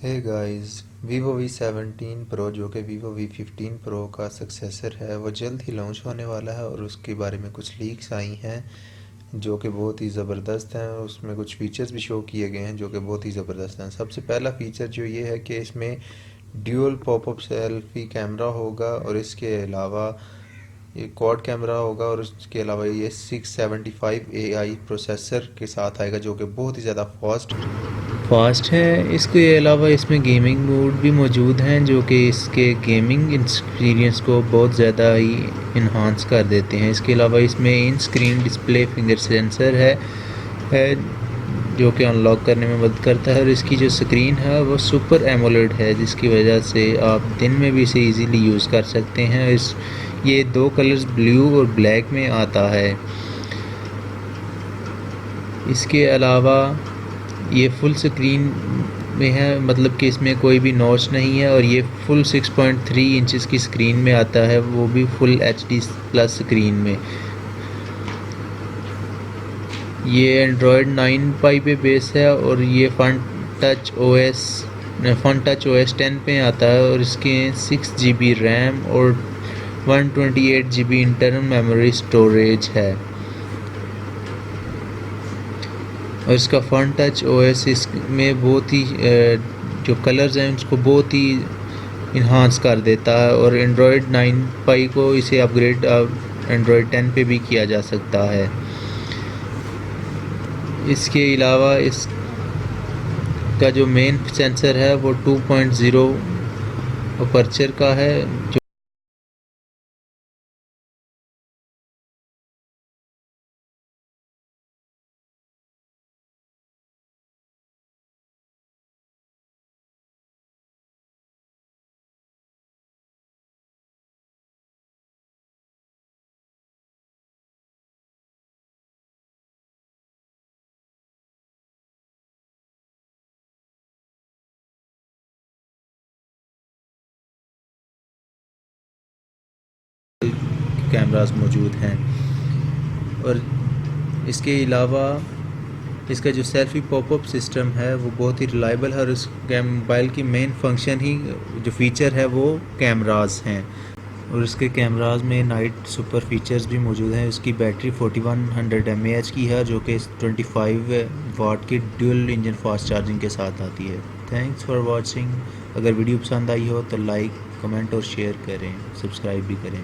Hey guys, Vivo V17 Pro जो कि Vivo V15 Pro का सक्सेसर है वो जल्द ही लॉन्च होने वाला है और उसके बारे में कुछ लीक्स आई हैं जो कि बहुत ही ज़बरदस्त हैं। उसमें कुछ फीचर्स भी शो किए गए हैं जो कि बहुत ही ज़बरदस्त हैं। सबसे पहला फीचर जो ये है कि इसमें ड्यूल पॉपअप सेल्फी कैमरा होगा और इसके अलावा ये क्वाड कैमरा होगा और उसके अलावा ये 675 AI प्रोसेसर के साथ आएगा जो कि बहुत ही ज़्यादा फास्ट है। इसके अलावा इसमें गेमिंग मोड भी मौजूद हैं जो कि इसके गेमिंग एक्सपीरियंस को बहुत ज़्यादा ही इन्हांस कर देते हैं। इसके अलावा इसमें इन स्क्रीन डिस्प्ले फिंगर सेंसर है जो कि अनलॉक करने में मदद करता है और इसकी जो स्क्रीन है वो सुपर एमोलेड है जिसकी वजह से आप दिन में भी इसे इजीली यूज़ कर सकते हैं। ये दो कलर्स ब्लू और ब्लैक में आता है। इसके अलावा ये फुल स्क्रीन में है, मतलब कि इसमें कोई भी नॉच नहीं है और ये फुल 6.3 इंचेस की स्क्रीन में आता है, वो भी फुल HD प्लस स्क्रीन में। ये एंड्रॉयड 9 पाई पे बेस है और ये फन टच OS 10 पे आता है और इसके 6 GB रैम और 128 GB इंटरनल मेमोरी स्टोरेज है और इसका फन टच OS इसमें बहुत ही जो कलर्स हैं उसको बहुत ही इन्हांस कर देता है और एंड्रॉयड 9 पाई को इसे अपग्रेड एंड्रॉयड 10 पे भी किया जा सकता है। इसके अलावा इसका जो मेन सेंसर है वो 2.0 अपर्चर का है जो कैमरास मौजूद हैं और इसके अलावा इसका जो सेल्फी पॉपअप सिस्टम है वो बहुत ही रिलायबल है और इस मोबाइल की मेन फंक्शन ही जो फीचर है वो कैमरास हैं और इसके कैमरास में नाइट सुपर फीचर्स भी मौजूद हैं। इसकी बैटरी 4100 mAh की है जो कि 25 वाट की ड्यूल इंजन फास्ट चार्जिंग के साथ आती है। Thanks for watching. अगर वीडियो पसंद आई हो तो लाइक, कमेंट और शेयर करें, सब्सक्राइब भी करें।